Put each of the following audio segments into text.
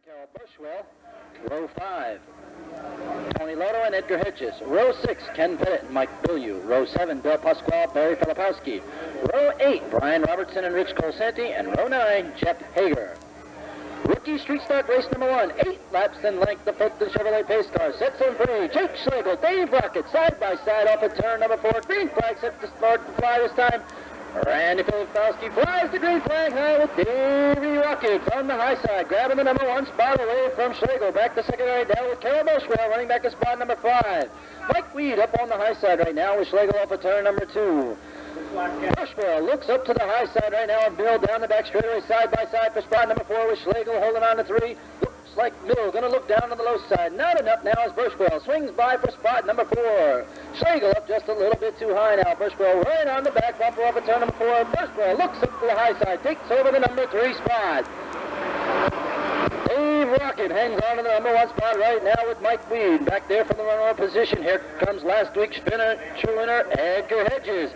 Carol Bushwell. Row 5, Tony Lotto and Edgar Hedges. Row 6, Ken Pettit and Mike Billieu. Row 7, Bill Pasquale, Barry Filipowski. Row 8, Brian Robertson and Rich Colsanti. And row 9, Jeff Hager. Rookie street stock race number 1, 8 laps in length. The Fulton Chevrolet pace car sets in free. Jake Schlegel, Dave Rocket, side by side off at turn number 4. Green flag set to start to fly this time. Randy Filipowski flies the green flag high with Davey Rocket on the high side, grabbing the number 1 spot away from Schlegel. Back to second right now with Carol Bushwell running back to spot number 5. Mike Weed up on the high side right now with Schlegel off at turn number 2. Bushwell looks up to the high side right now and Bill down the back straightaway side by side for spot number 4 with Schlegel holding on to 3. Looks like Mill going to look down on the low side. Not enough now as Bushwell swings by for spot number 4. Schlegel up just a little bit too high now. Bushwell right on the back bumper off at turn number 4. Bushwell looks up to the high side, takes over the number 3 spot. Dave Rocket hangs on to the number 1 spot right now with Mike Weed. Back there from the runner position. Here comes last week's true winner, Edgar Hedges.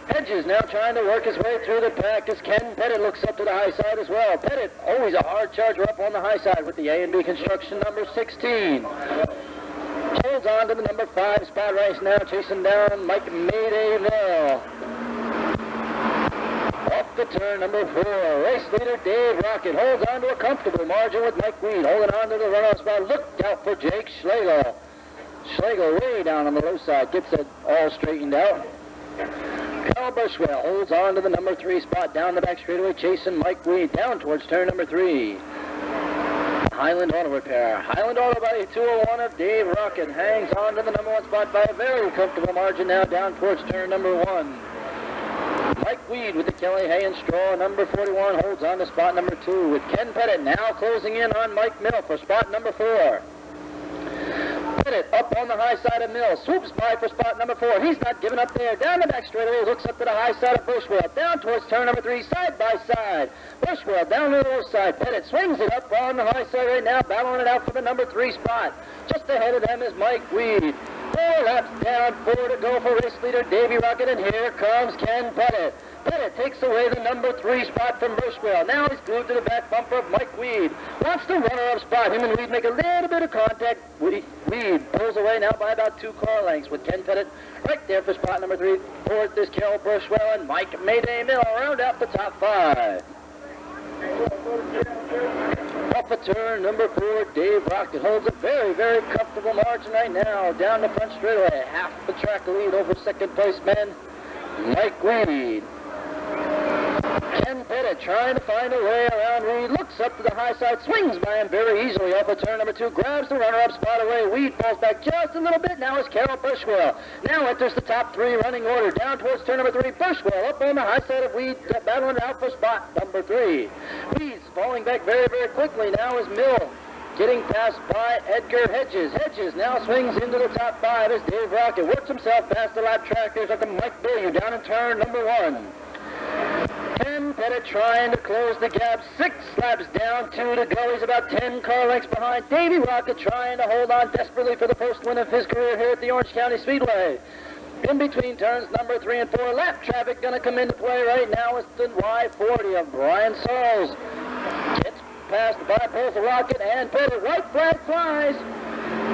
Hedges now trying to work his way through the pack as Ken Pettit looks up to the high side as well. Pettit, always a hard charger up on the high side with the A&B construction number 16. Holds on to the number 5 spot right now, chasing down Mike Maydayville. Off the turn number 4, race leader Dave Rocket holds on to a comfortable margin with Mike Weed holding on to the runoff spot. Look out for Jake Schlegel. Schlegel way down on the low side, gets it all straightened out. Carol Bushwell holds on to the number 3 spot down the back straightaway, chasing Mike Weed down towards turn number 3. Highland Auto Repair. Highland Auto by 201 of Dave Rocket hangs on to the number 1 spot by a very comfortable margin now down towards turn number 1. Mike Weed with the Kelly Hay and Straw number 41 holds on to spot number 2 with Ken Pettit now closing in on Mike Mill for spot number 4. Pettit up on the high side of Mill, swoops by for spot number 4. He's not giving up there. Down the back straightaway, looks up to the high side of Bushwell. Down towards turn number 3, side by side. Bushwell down to the low side. Pettit swings it up on the high side right now, battling it out for the number 3 spot. Just ahead of them is Mike Weed. 4 laps down, 4 to go for race leader Davey Rocket, and here comes Ken Pettit. Pettit takes away the number 3 spot from Bushwell. Now he's glued to the back bumper of Mike Weed. Wants the runner-up spot. Him and Weed make a little bit of contact. Weed pulls away now by about 2 car lengths with Ken Pettit right there for spot number 3. Fourth is Carol Bushwell and Mike Mayday Mill round out the top 5. Off of turn number 4, Dave Rocket holds a very, very comfortable margin right now. Down the front straightaway, half the track lead over second place man, Mike Weed. Ken Pettit trying to find a way around Weed, looks up to the high side, swings by him very easily off of turn number 2, grabs the runner-up spot away. Weed falls back just a little bit. Now is Carol Bushwell. Now enters the top 3 running order. Down towards turn number 3, Bushwell up on the high side of Weed, battling it out for spot number 3. Weed's falling back very, very quickly. Now is Mill getting passed by Edgar Hedges. Hedges now swings into the top 5 as Dave Rocket works himself past the lap trackers up to Mike Billieu down in turn number 1. Ken Pettit trying to close the gap. 6 laps down, 2 to go. He's about 10 car lengths behind. Davey Rocket trying to hold on desperately for the first win of his career here at the Orange County Speedway. In between turns number 3 and 4, lap traffic going to come into play right now with the Y40 of Brian Sauls. Gets passed by both Rocket and Pettit. White flag flies.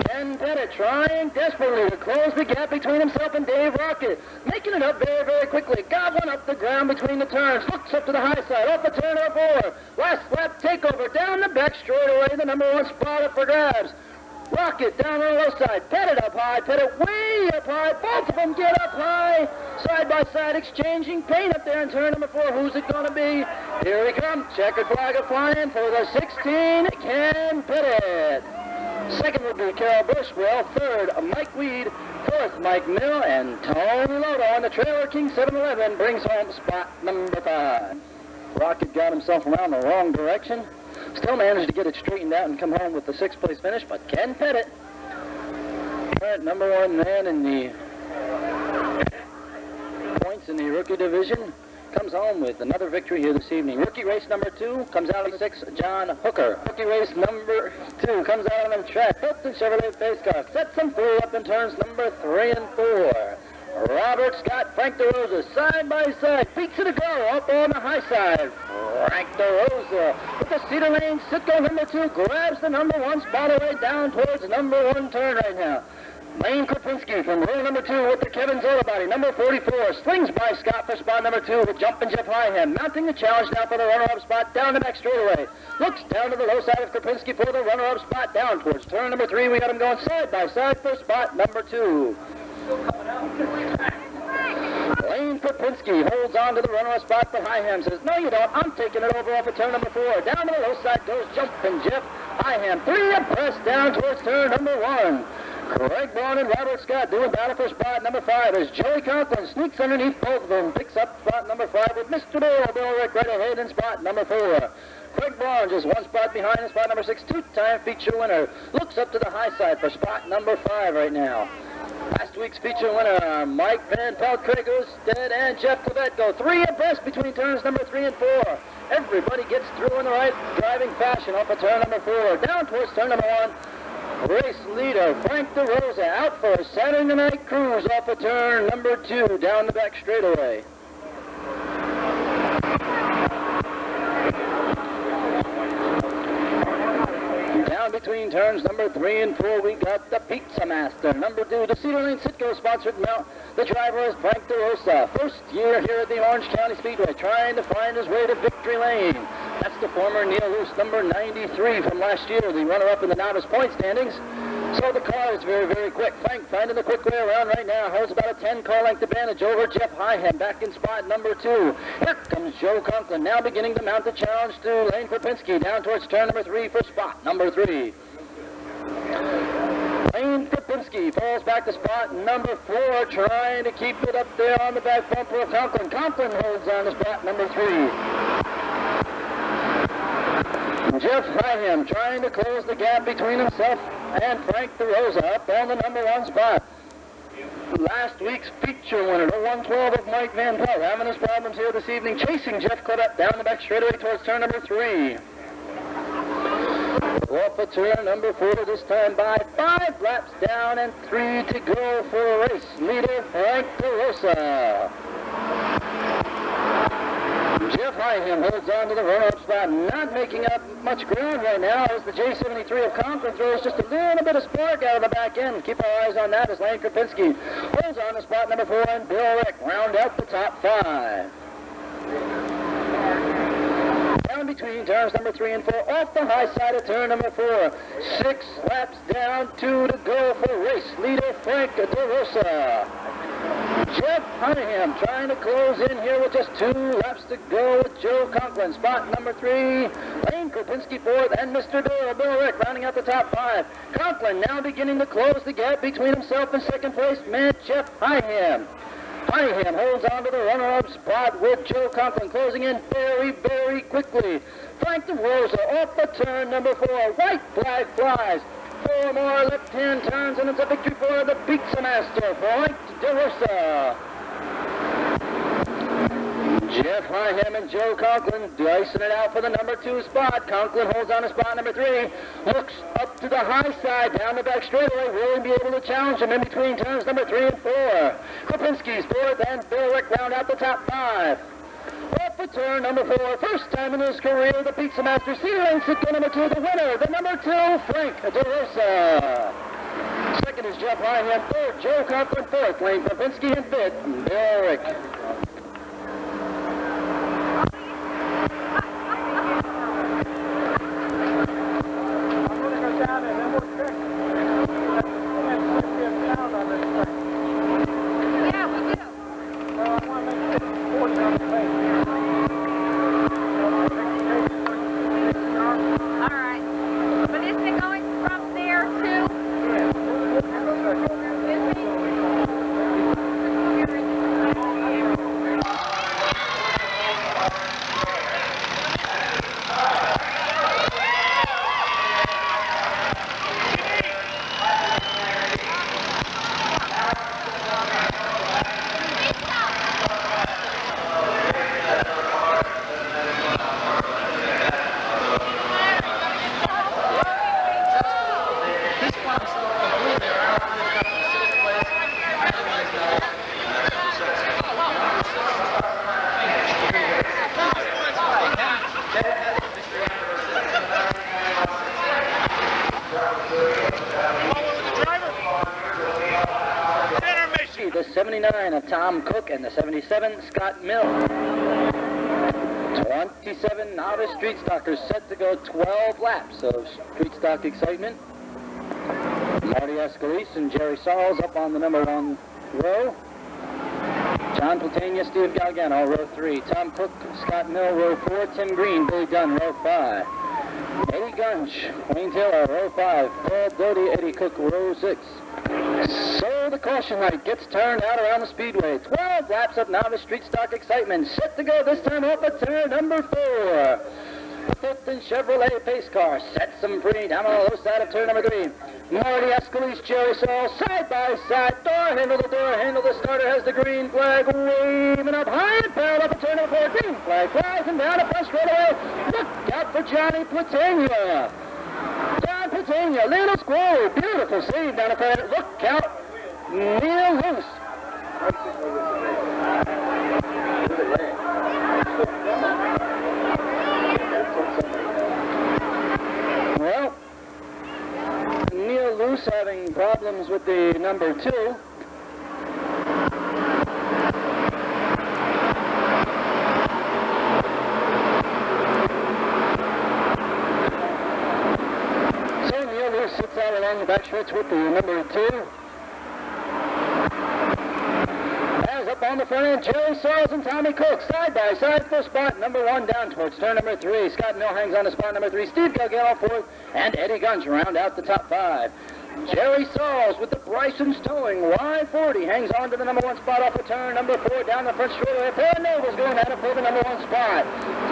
Ken Pettit trying desperately to close the gap between himself and Dave Rocket. Making it up very, very quickly. Got one up the ground between the turns. Looks up to the high side. Off the turn number 4. Last lap takeover. Down the back straightaway. The number 1 spot up for grabs. Rocket down on the low side. Pettit up high. Pettit way up high. Both of them get up high. Side by side exchanging paint up there in turn number 4. Who's it going to be? Here he comes. Checkered flag flying for the 16. Ken Pettit. Second would be Carol Bushwell. Third, Mike Weed. Fourth, Mike Mill. And Tony Lotto on the Trailer King 711 brings home spot number 5. Rocket got himself around the wrong direction. Still managed to get it straightened out and come home with the 6th place finish. But Ken Pettit, current number 1 man in the points in the rookie division, comes home with another victory here this evening. Rookie race number 2 comes out of 6, John Hooker. Rookie race number 2 comes out on the track. Fulton Chevrolet pace car sets him free up in turns number 3 and 4. Robert Scott, Frank DeRosa, side by side, feet to the go, up on the high side. Frank DeRosa with the Cedar Lane Sitco number 2, grabs the number 1 spot away down towards number 1 turn right now. Lane Krupinski from row number 2 with the Kevin Zola body, number 44, slings by Scott for spot number 2 with Jumpin' Jeff Hyham, mounting the challenge now for the runner-up spot down the back straightaway. Looks down to the low side of Krupinski for the runner-up spot down towards turn number 3. We got him going side by side for spot number 2. Lane Krupinski holds on to the runner-up spot, but Hyham says, no you don't, I'm taking it over off of turn number 4. Down to the low side goes Jumpin' Jeff Hyham, 3 abreast down towards turn number 1. Craig Braun and Robert Scott doing battle for spot number 5 as Joey Conklin sneaks underneath both of them, picks up spot number 5 with Mr. Bill Rick right ahead in spot number 4. Craig Braun just 1 spot behind in spot number 6, 2-time feature winner. Looks up to the high side for spot number 5 right now. Last week's feature winner, Mike Van Pelt, Craig Ostead, and Jeff Clavette go 3 abreast between turns number 3 and 4. Everybody gets through in the right driving fashion off of turn number 4. Down towards turn number 1. Race leader Frank DeRosa out for a Saturday night cruise off of turn number 2 down the back straightaway. Down between turns number 3 and 4, we got the Pizza Master. Number 2, the Cedar Lane Sitco sponsored mount. The driver is Frank DeRosa. First year here at the Orange County Speedway, trying to find his way to victory lane. That's the former Neil Luce, number 93 from last year, the runner-up in the novice point standings. So the car is very, very quick. Frank finding the quick way around right now. Holds about a 10-car length advantage over Jeff Hyham back in spot number 2. Here comes Joe Conklin now beginning to mount the challenge to Lane Krupinski down towards turn number 3 for spot number 3. Lane Krupinski falls back to spot number 4, trying to keep it up there on the back bumper of Conklin. Conklin holds on to spot number 3. Jeff Hyham trying to close the gap between himself and Frank DeRosa up on the number 1 spot. Last week's feature winner, the 112 of Mike Van Pelt, having his problems here this evening, chasing Jeff Clavette down the back straightaway towards turn number 3. Off of turn number 4 this time by 5 laps down and 3 to go for race leader Frank DeRosa. Jeff Hyham holds on to the runner-up spot, not making up much ground right now as the J73 of Conklin throws just a little bit of spark out of the back end. Keep our eyes on that as Lane Krupinski holds on to spot number 4 and Bill Rick round out the top 5. Down between turns number 3 and 4, off the high side of turn number 4. 6 laps down, 2 to go for race leader Frank DeRosa. Jeff Hyham trying to close in here with just 2 laps to go with Joe Conklin. Spot number 3, Lane Krupinski 4th, and Mr. Bill Rick rounding out the top 5. Conklin now beginning to close the gap between himself and second place man Jeff Hyham. Hyham holds on to the runner-up spot with Joe Conklin closing in very, very quickly. Frank DeRosa off the turn number 4. White flag flies. 4 more left-hand turns, and it's a victory for the Pizza Master, Frank DeRosa. Jeff Hyham and Joe Conklin dicing it out for the number 2 spot. Conklin holds on to spot number 3. Looks up to the high side, down the back straightaway. Will he be able to challenge him in between turns number 3 and 4? Krupinski's 4th, and Bill Rick round out the top 5. Off the turn number 4, first time in his career, the Pizza Master Cedar Lane Sitco number 2, the winner, the number 2, Frank DeRosa. Second is Jeff Hyham, 3rd, Joe Conklin, 4th, Lane Krupinski, and 5th, Bill Rick. 29 of Tom Cook and the 77, Scott Mill. 27 novice street stockers set to go 12 laps of street stock excitement. Marty Escalise and Jerry Sauls up on the number 1 row. John Platania, Steve Galgano, row 3. Tom Cook, Scott Mill, row 4. Tim Green, Billy Dunn, row 5. Eddie Gunch, Wayne Taylor, row 5. Paul Doty, Eddie Cook, row 6. So the caution light gets turned out around the Speedway. 12 laps of novice street stock excitement. Set to go this time off at turn number 4. The Fulton Chevrolet pace car sets them free down on the low side of turn number 3. Marty Escalise, Jerry Saul, side by side, door handle to door handle. The starter has the green flag waving up high and proud up at turn number 4. Green flag flies and down the front straightaway. Look out for Johnny Platania. John Platania, little squirrel, beautiful save down the front. Look out, Neil Loose. Well, Neil Loose having problems with the number 2. So Neil Loose sits out along the back stretch with the number 2. Up on the front end, Jerry Sauls and Tommy Cook, side by side for spot number 1 down towards turn number 3. Scott Mill hangs on to spot number 3. Steve Galgano fourth, and Eddie Gunch round out the top 5. Jerry Sauls with the Bryson's towing. Y40 hangs on to the number 1 spot off of turn number 4 down the front straightaway. Paul Noble's going at it for the number 1 spot.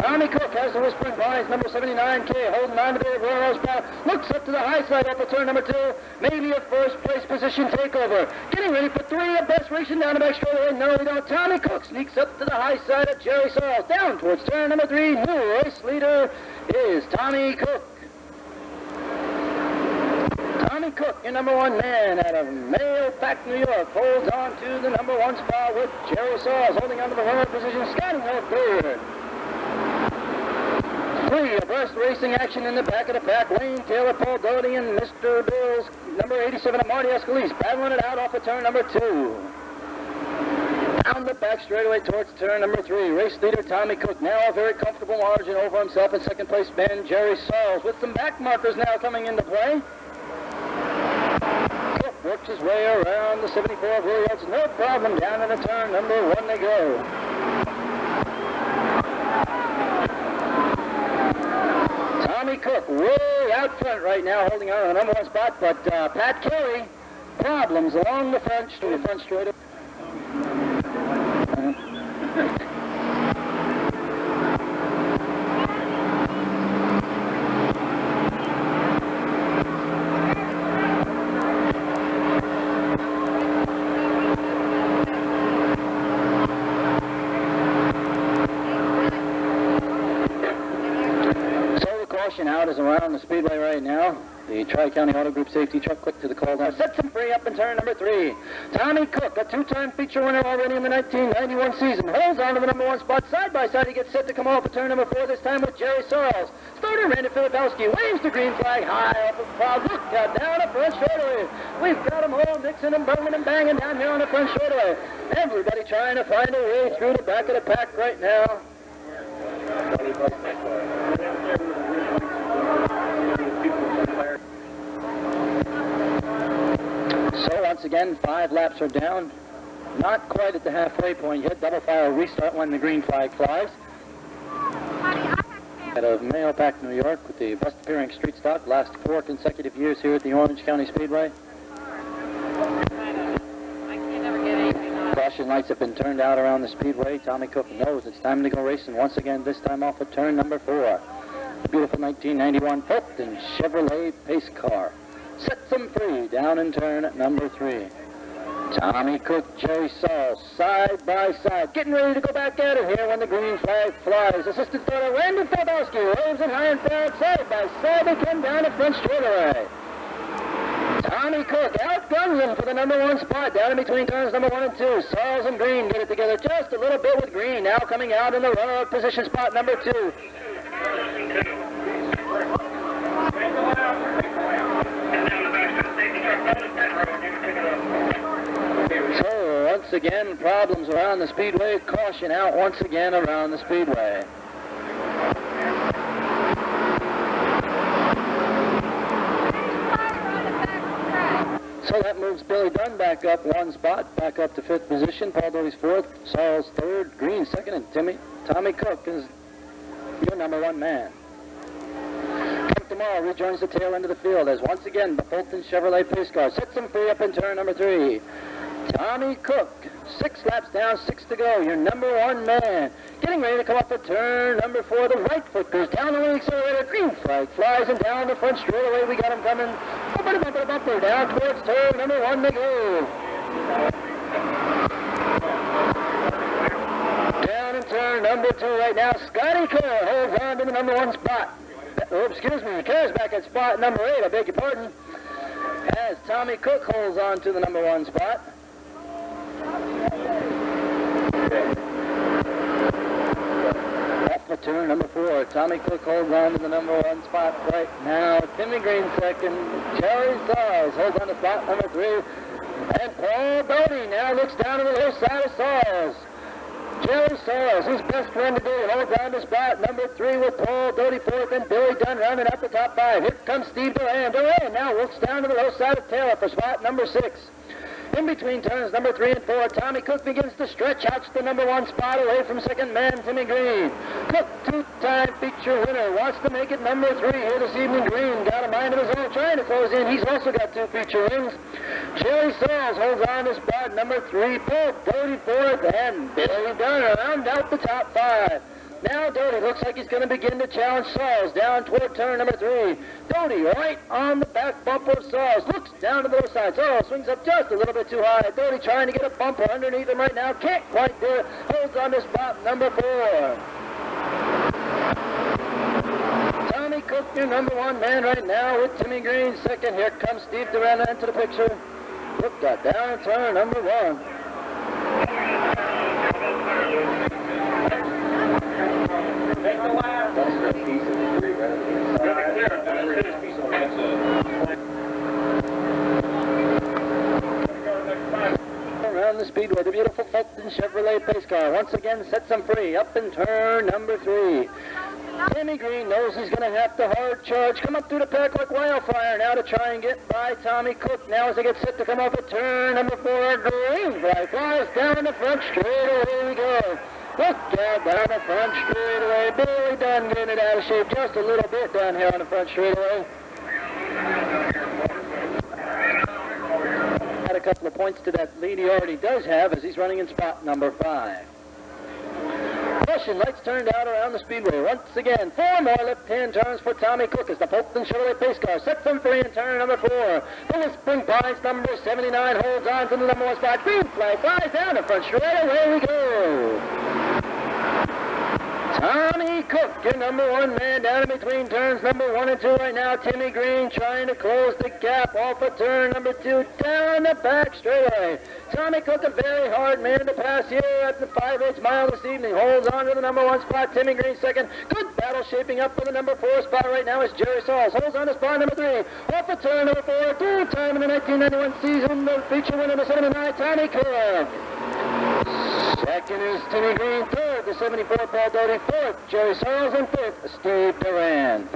Tommy Cook has the Whispering Pines, number 79K, holding on to the Royal spot. Looks up to the high side off of turn number 2. Maybe a first place position takeover. Getting ready for 3 of best racing down the back straightaway. No, we don't. Tommy Cook sneaks up to the high side of Jerry Sauls. Down towards turn number 3. New race leader is Tommy Cook. Tommy Cook, your number 1 man out of Mayo Pack, New York, holds on to the number 1 spot with Jerry Sauls holding on to the runner position. Scotty Hill third. 3 abreast racing action in the back of the pack. Wayne Taylor, Paul Doty, and Mr. Bills, number 87 of Marty Escalise, battling it out off of turn number 2. Down the back straightaway towards turn number 3. Race leader Tommy Cook, now a very comfortable margin over himself in second place man Jerry Sauls, with some back markers now coming into play. Cook works his way around the 74 of Williams, no problem. Down in the turn number 1 they go. Tommy Cook way out front right now, holding on to the number 1 spot, but Pat Carey, problems along the front straight up. Out is around the Speedway right now. The Tri-County Auto Group safety truck quick to the call down. Sets him free up in turn number 3. Tommy Cook, a 2-time feature winner already in the 1991 season, holds on to the number 1 spot. Side by side he gets set to come off at turn number 4, this time with Jerry Sauls. Starter Randy Filipowski waves the green flag high off the crowd. Look out down the front straightaway. We've got them all mixing and bumming and banging down here on the front straightaway. Everybody trying to find a way through the back of the pack right now. So once again, 5 laps are down. Not quite at the halfway point yet. Double file restart when the green flag flies. Out of Mayo Pack, New York, with the best appearing street stock, last 4 consecutive years here at the Orange County Speedway. Caution lights have been turned out around the Speedway. Tommy Cook knows it's time to go racing once again, this time off of turn number 4. The beautiful 1991 Fulton Chevrolet pace car sets them free down in turn at number 3. Tommy Cook, Jerry Sauls, side by side, getting ready to go back at it here when the green flag flies. Assistant starter Randy Filipowski waves it high and proud, side by side they come down the front straightaway. Tommy Cook outguns him for the number 1 spot down in between turns number 1 and 2. Sauls and Green get it together just a little bit with Green now coming out in the runner-up position spot number 2. So once again, problems around the Speedway. Caution out once again around the Speedway. So that moves Billy Dunn back up one spot, back up to 5th position. Paul Doty's 4th, Sarles 3rd, Green 2nd, and Tommy Cook is your number 1 man. Come tomorrow rejoins the tail end of the field as once again the Fulton Chevrolet pace car sets him free up in turn number 3. Tommy Cook, 6 laps down, 6 to go, your number 1 man. Getting ready to come up for turn number 4. The right foot goes down the wing accelerator. Green flag flies and down the front straightaway. We got him coming. Bumper down towards turn number 1 to go. Down in turn number 2 right now. Scotty Kerr holds on to the number 1 spot. Oh, excuse me, Kerr's back at spot number 8. I beg your pardon. As Tommy Cook holds on to the number 1 spot. Off for turn number 4. Tommy Cook holds on to the number 1 spot right now. Timmy Green 2nd. Jerry Sarles holds on to spot number 3. And Paul Doty now looks down to the low side of Sarles. Jerry Sarles, his best friend today, holds on to spot number 3 with Paul Doty 4th and Billy Dunn rounding up the top 5. Here comes Steve Duran. Duran now looks down to the low side of Taylor for spot number 6. In between turns number 3 and 4, Tommy Cook begins to stretch out to the number 1 spot away from second man Timmy Green. Cook, 2-time feature winner, wants to make it number 3 here this evening. Green got a mind of his own, trying to close in. He's also got 2 feature wins. Jerry Sarles holds on to spot number 3. Paul Doty 4th and Billy Dunn round out the top 5. Now Doty looks like he's going to begin to challenge Sarles down toward turn number 3. Doty right on the back bumper of Sarles. Looks down to the low side. Sarles swings up just a little bit too high. Doty trying to get a bumper underneath him right now. Can't quite do it. Holds on to spot number 4. Tommy Cook, your number 1 man right now with Timmy Green 2nd. Here comes Steve Duran into the picture. Look that down turn number 1. Around the Speedway, the beautiful Fulton Chevrolet pace car once again sets him free up in turn number 3. Timmy Green knows he's going to have to hard charge, come up through the pack like wildfire now to try and get by Tommy Cook. Now as they get set to come off at turn number 4, Green flag flies down the front straight. Away we go. Look out down the front straightaway. Billy Dunn getting it out of shape just a little bit down here on the front straightaway. Add a couple of points to that lead he already does have as he's running in spot number 5. Caution lights turned out around the Speedway. Once again, 4 more left-hand turns for Tommy Cook as the Fulton Chevrolet pace car sets him free in turn number 4. The Spring Pines number 79 holds on to the number 1 spot. Green flag flies down the front straight. Away we go. Tommy Cook, your number 1 man down in between turns number 1 and 2 right now. Timmy Green trying to close the gap off of turn number 2 down the back straightaway. Tommy Cook, a very hard man to pass here at the 5/8 mile this evening. Holds on to the number 1 spot. Timmy Green 2nd. Good battle shaping up for the number 4 spot right now is Jerry Sarles. Holds on to spot number 3. Off of turn number 4. 2-time in the 1991 season. The feature winner, the 79, Tommy Cook. 2nd is Timmy Green. 3rd, the 74, Paul Doty. 4th, Jerry Sarles. And 5th, Steve Duran.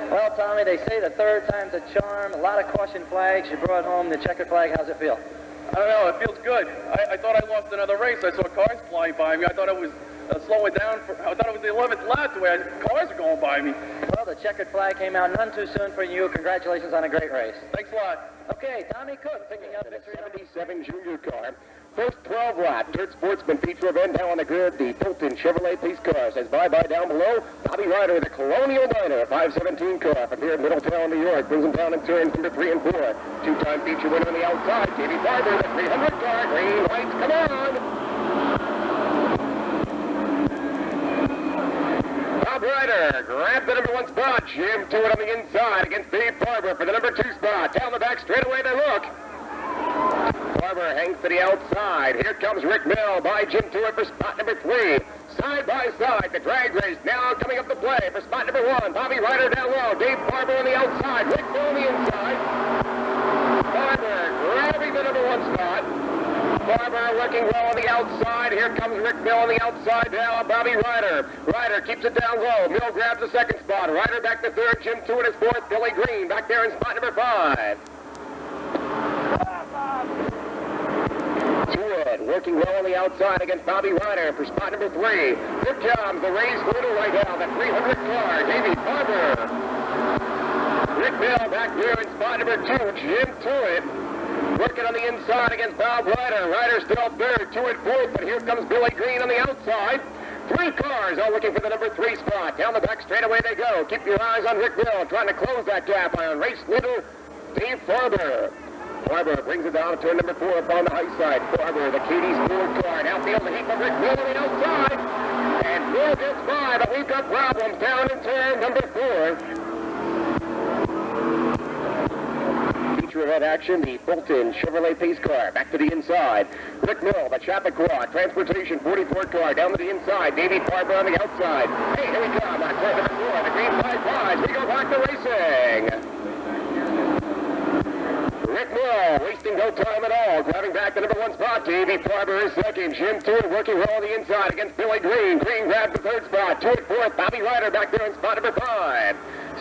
Well, Tommy, they say the 3rd time's a charm. A lot of caution flags. You brought home the checkered flag. How's it feel? I don't know, it feels good. I thought I lost another race. I saw cars flying by me. I thought it was slowing down. I thought it was the 11th lap the way cars were going by me. Well, the checkered flag came out none too soon for you. Congratulations on a great race. Thanks a lot. Okay, Tommy Cook picking up victory. 77 junior car. First 12 lap, Dirt Sportsman feature event now on the grid. The Fulton Chevrolet pace car says bye-bye down below. Bobby Ryder, the Colonial Diner, 517 car from here in Middletown, New York. Brings him down in turns number 3 and 4. 2-time feature winner on the outside. Davey Barber, the 300 car. Green lights, come on. Bob Ryder grabbed the number 1 spot. Jim to it on the inside against Dave Barber for the number 2 spot. Down the back straightaway they look. Barber hangs to the outside. Here comes Rick Mill by Jim Stewart for spot number 3. Side by side, the drag race now coming up the play for spot number 1. Bobby Ryder down low. Dave Barber on the outside. Rick Mill on the inside. Barber grabbing the number 1 spot. Barber working well on the outside. Here comes Rick Mill on the outside now. Bobby Ryder. Ryder keeps it down low. Mill grabs the 2nd spot. Ryder back to 3rd. Jim Stewart is 4th. Billy Green back there in spot number 5. Stewart working well on the outside against Bobby Ryder for spot number 3. Here comes the race leader right now, the 300 car, Davey Barber. Rick Mill back there in spot number 2. Jim Stewart working on the inside against Bob Ryder. Ryder still 3rd, Stewart 4th, but here comes Billy Green on the outside. 3 cars all looking for the number 3 spot. Down the back straightaway they go. Keep your eyes on Rick Mill trying to close that gap on race leader Dave Barber. Barber brings it down to turn number 4 up on the high side. Barber, the Katie's Ford car. Outfield, the heat from Rick Mill on the outside. And Mill gets by, but we've got problems down in turn number 4. Feature event action, the Fulton Chevrolet Pace car. Back to the inside. Rick Mill, the Chappaqua Transportation 44 car. Down to the inside. Davey Barber on the outside. Hey, here we come on turn number 4. The green flag flies. We go back to racing. Rick Mill wasting no time at all, grabbing back the number 1 spot. Davey Barber is 2nd. Jim Stewart working well on the inside against Billy Green. Green grabs the 3rd spot. Stewart 4th. Bobby Ryder back there in spot number 5.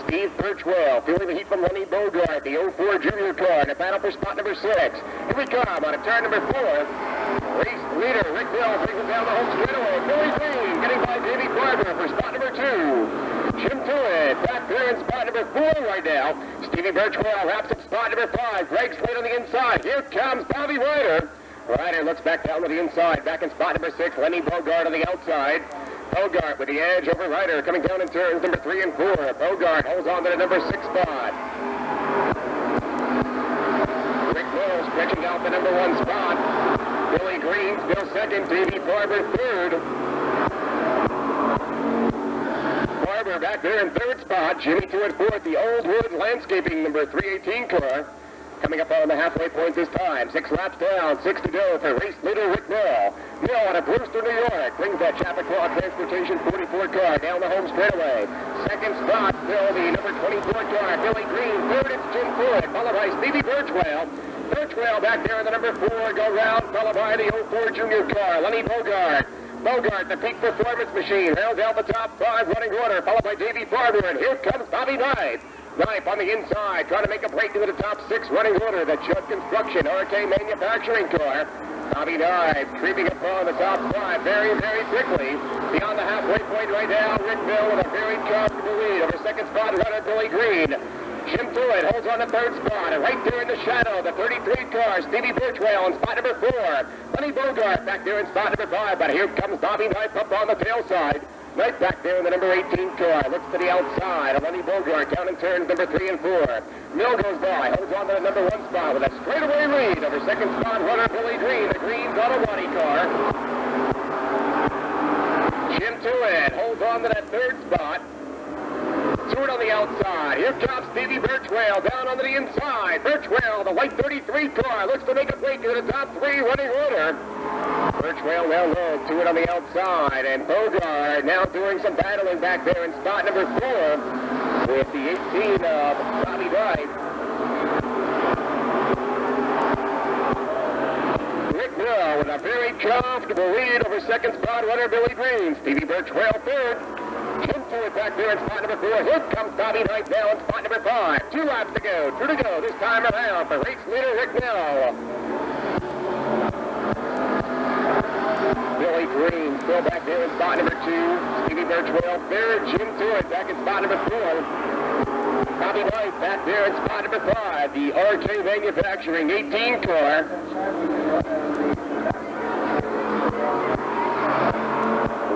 Steve Birchwell feeling the heat from Lenny Bogart, the 04 junior car, in a battle for spot number 6. Here we come on a turn number 4. Race leader Rick Mill brings it down the home straightaway. Billy Green getting by Davey Barber for spot number 2. Jim Stewart back there in spot number 4 right now. Stevie Birchwell wraps up spot number 5. Greg Slade on the inside. Here comes Bobby Ryder. Ryder looks back down to the inside. Back in spot number 6. Lenny Bogart on the outside. Bogart with the edge over Ryder. Coming down in turns number 3 and 4. Bogart holds on to the number 6 spot. Rick Mill stretching out the number 1 spot. Billy Green still 2nd. Davey Barber 3rd. Barber back there in 3rd spot. Jimmy Stewart 4th. The Old Wood Landscaping number 318 car. Coming up on the halfway point this time. 6 laps down, 6 to go for race leader Rick Mill. Mill out of Brewster, New York. Brings that Chappaqua Transportation 44 car down the home straightaway. 2nd spot, still the number 24 car, Billy Green. 3rd, it's Jim Stewart, followed by Stevie Birchwell. Birchwell back there in the number 4 go round, followed by the 04 junior car, Lenny Bogart. Bogart, the peak performance machine, rounds out the top 5 running order, followed by Davey Barber, and here comes Bobby Knight. Knight on the inside, trying to make a break into the top 6 running order, the Judd Construction RK Manufacturing car. Bobby Knight creeping up on the top 5 very, very quickly. Beyond the halfway point right now, Rick Mill with a very comfortable lead over 2nd spot runner Billy Green. Jim Stewart holds on to 3rd spot, and right there in the shadow, the 33 car, Stevie Birchwell in spot number 4. Lenny Bogart back there in spot number 5, but here comes Bobby Knight up on the tail side. Knight back there in the number 18 car, looks to the outside of Lenny Bogart down in turns number 3 and 4. Mill goes by, holds on to the number 1 spot with a straightaway lead over 2nd spot runner Billy Green, the green Donawati car. Jim Stewart holds on to that 3rd spot. Stewart on the outside. Here comes Stevie Birchwell down onto the inside. Birchwell, the white 33 car, looks to make a break into the top 3 running order. Birchwell now low. Stewart on the outside. And Bogart now doing some battling back there in spot number 4 with the 18 of Bobby Knight. Rick Mill with a very comfortable lead over 2nd spot runner Billy Green. Stevie Birchwell 3rd. Jim Stewart back there in spot number 4. Here comes Bobby Knight now in spot number 5. 2 laps to go. 2 to go this time around for race leader Rick Mill. Billy Green still back there in spot number 2. Stevie Birchwell 3rd. Jim Stewart back in spot number 4. Bobby Knight back there in spot number 5. The RK Manufacturing 18 car.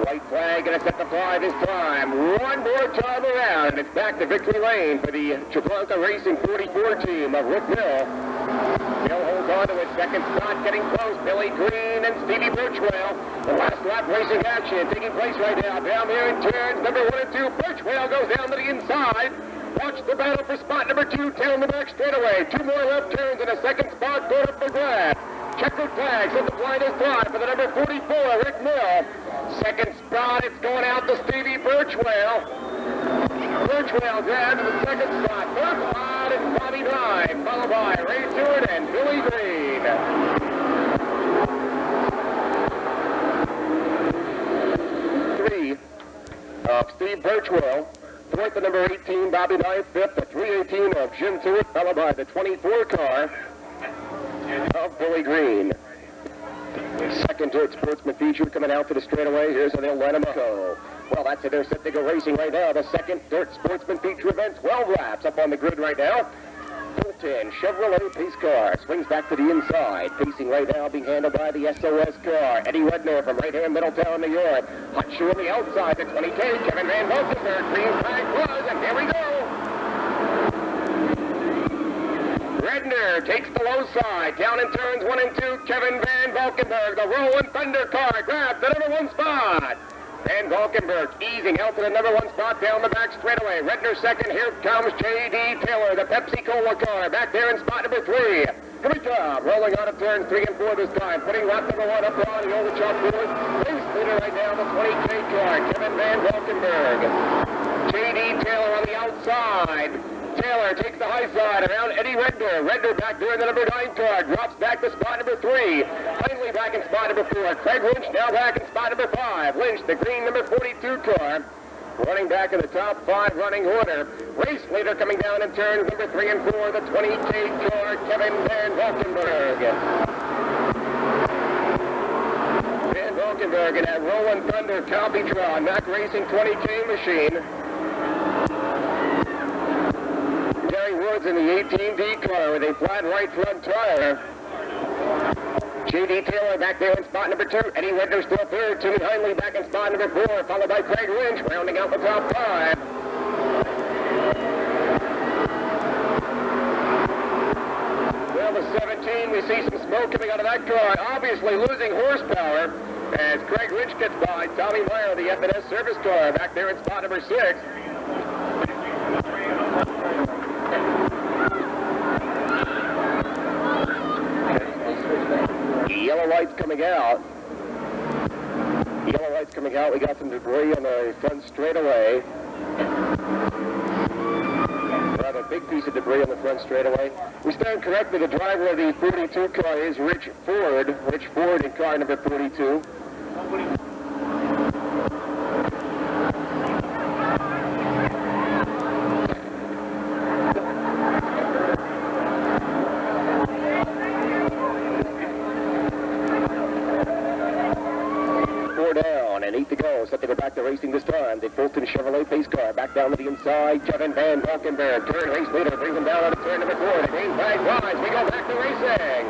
White flag going to set the fly this time. One more time around, and it's back to victory lane for the Chaplanca Racing 44 team of Rick Mill. Mill holds on to his 2nd spot, getting close. Billy Green and Stevie Birchwell. The last lap racing action taking place right now. Down there in turns number 1 and 2. Birchwell goes down to the inside. Watch the battle for spot number 2 down the back straightaway. 2 more left turns and a 2nd spot going up for grabs. checkered flag. Set the fly this time for the number 44, Rick Mill. Second spot, it's going out to Stevie Birchwell. Birchwell grabs the second spot. Third spot is Bobby Drive, followed by Ray Stewart and Billy Green. Three of Steve Birchwell. Fourth, the number 18, Bobby Knight. Fifth, the 318 of Jim Stewart, followed by the 24 car of Billy Green. Second dirt sportsman feature coming out to the straightaway. Here's how they'll line them up. Well, that's it. They're set to go racing right now. The second dirt sportsman feature event, 12 laps up on the grid right now. Built-in Chevrolet pace car swings back to the inside. Pacing right now being handled by the SOS car. Eddie Redner from right here in Middletown, New York. Hot shoe on the outside, the 20K. Kevin Van Valkenburg, green flag was, and here we go. Redner takes the low side. Down in turns 1 and 2. Kevin Van Valkenburg, the Rolling Thunder car, grabs the number 1 spot. Van Valkenburg easing out to the number 1 spot down the back straightaway. Redner second. Here comes J.D. Taylor, the Pepsi-Cola car, back there in spot number 3. Great job rolling out of turns 3 and 4 this time. Putting lap number 1 up on the old chalkboard. Race leader right now, the 20K car, Kevin Van Valkenburg. J.D. Taylor on the outside. Taylor takes the high side around Eddie Redner. Redner back there in the number 9 car. Drops back to spot number 3. Finally back in spot number 4. Craig Lynch now back in spot number 5. Lynch, the green number 42 car. Running back in the top 5 running order. Race leader coming down in turns number 3 and 4. The 20K car, Kevin Van Valkenburg. Van Valkenburg in that Rolling Thunder Computron Mac Racing 20K machine. Woods in the 18D car with a flat right front tire. J.D. Taylor back there in spot number 2. Eddie Redner still third. Timmy Hindley back in spot number 4, followed by Craig Lynch, rounding out the top 5. Well, the 17, we see some smoke coming out of that car, obviously losing horsepower as Craig Lynch gets by Tommy Meyer, the F&S service car, back there in spot number 6. Yellow lights coming out. Yellow lights coming out. We got some debris on the front straightaway. Rather big piece of debris on the front straightaway. We stand corrected. The driver of the 42 car is Rich Ford. Rich Ford in car number 42. Set to go back to racing this time. The Fulton Chevrolet pace car back down to the inside. Kevin Van Valkenburg, turn race leader, brings him down on turn number 4. The green flag flies. We go back to racing.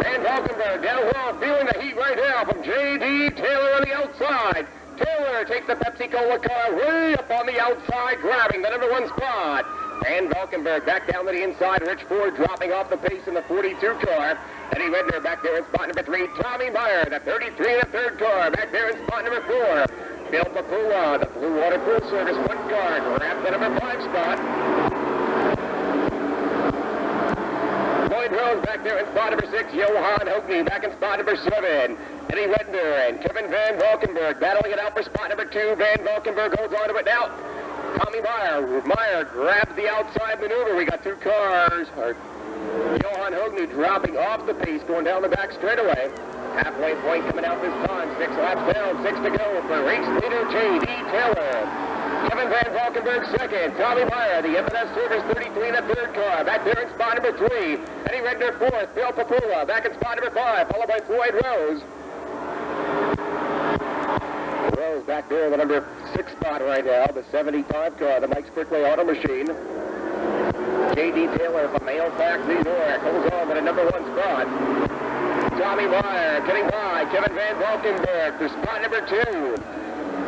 Van Valkenburg down low, feeling the heat right now from J.D. Taylor on the outside. Taylor takes the Pepsi-Cola car way up on the outside, grabbing the number 1 spot. Van Valkenburg back down to the inside. Rich Ford dropping off the pace in the 42 car. Eddie Redner back there in spot number 3. Tommy Meyer, the 33 and the 3rd car, back there in spot number 4. Bill Papula, the Blue Water Pool Service 1 car, grabs the number 5 spot. Lloyd Rose back there in spot number 6. Johan Hogney back in spot number 7. Eddie Redner and Kevin Van Valkenburg battling it out for spot number 2. Van Valkenburg holds on to it now. Tommy Meyer. Meyer grabs the outside maneuver. We got 2 cars. Johan Hogney dropping off the pace, going down the back straightaway. Halfway point coming out this time. 6 laps down, 6 to go for race leader J.D. Taylor. Kevin Van Valkenburg second. Tommy Meyer, the F&S Service 33 in the 3rd car, back there in spot number 3. Eddie Redner 4th. Bill Papula back in spot number 5, followed by Floyd Rose. Rose back there in the number 6 spot right now, the 75 car, the Mike Sprickley Auto Machine. J.D. Taylor from Halifax, New York, holds on to the number 1 spot. Tommy Meyer getting by Kevin Van Valkenburg for spot number 2.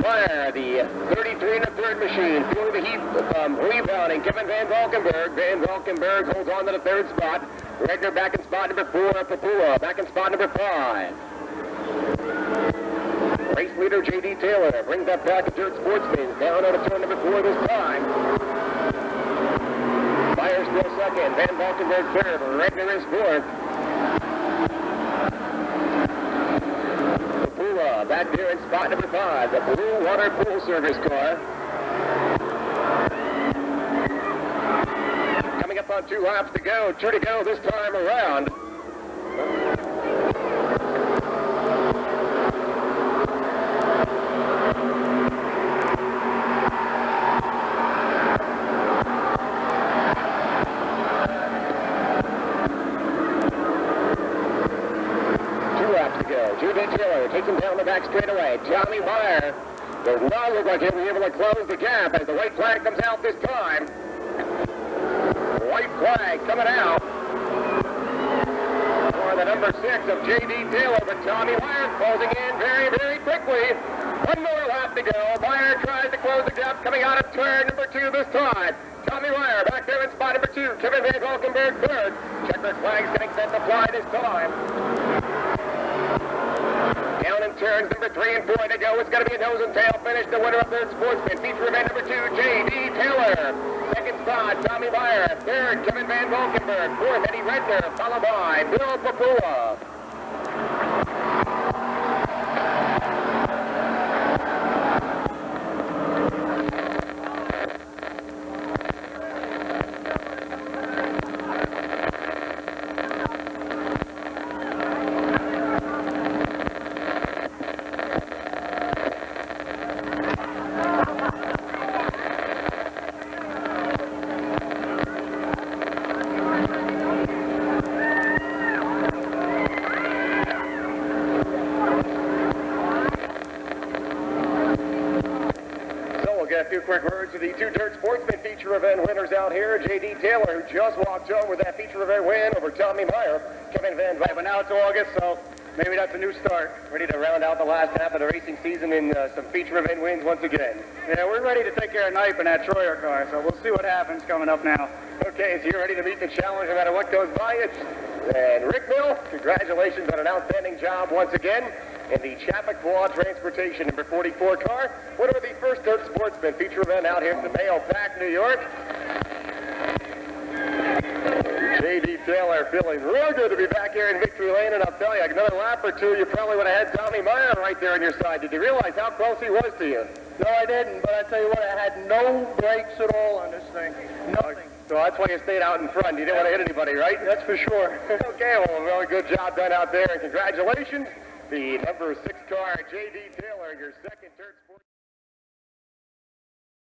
Meyer, the 33 in the 3rd machine, feeling the heat rebounding. Kevin Van Valkenburg. Van Valkenburg holds on to the 3rd spot. Redner back in spot number 4. Papula back in spot number 5. Race leader J.D. Taylor brings that back to Dirt Sportsman down on turn number 4 this time. Meyer still second. Van Valkenburg 3rd. Redner is 4th. Papua back there in spot number 5, the Blue Water Pool Service car. Coming up on 2 laps to go, 2 to go this time around. J.D. Taylor takes him down the back straightaway. Tommy Meyer does not look like he'll be able to close the gap as the white flag comes out this time. White flag coming out for the number 6 of J.D. Taylor, but Tommy Meyer closing in very, very quickly. One more lap to go. Meyer tries to close the gap coming out of turn number 2 this time. Tommy Meyer back there in spot number 2. Kevin Van Valkenburg third. Checkered flag's getting set to fly this time. Down in turns number 3 and 4 to go. It's going to be a nose and tail finish. The winner of third Sportsman. Feature event number 2, J.D. Taylor. Second spot, Tommy Meyer. Third, Kevin Van Valkenburg. Fourth, Eddie Redner. Followed by Bill Papua. A few quick words to the 2 Dirt Sportsman feature event winners out here. J.D. Taylor, who just walked home with that feature event win over Tommy Meyer. Kevin Van Valkenburg. But now it's August, so maybe that's a new start. Ready to round out the last half of the racing season in some feature event wins once again. Yeah, we're ready to take care of Knipe in that Troyer car, so we'll see what happens coming up now. Okay, so you're ready to meet the challenge no matter what goes by it. And Rick Mill, congratulations on an outstanding job once again. In the Chappaqua Transportation number 44 car, winner of the first Dirt Sportsman feature event out here in the Mayo Pack, New York. J.D. Taylor feeling real good to be back here in Victory Lane, and I'll tell you, another lap or two, you probably would have had Tommy Meyer right there on your side. Did you realize how close he was to you? No, I didn't, but I tell you what, I had no brakes at all on this thing. Nothing. So that's why you stayed out in front. You didn't want to hit anybody, right? That's for sure. Okay, well, a really good job done out there, and congratulations. The number 6 car, J.D. Taylor, your second Dirt Sportsman.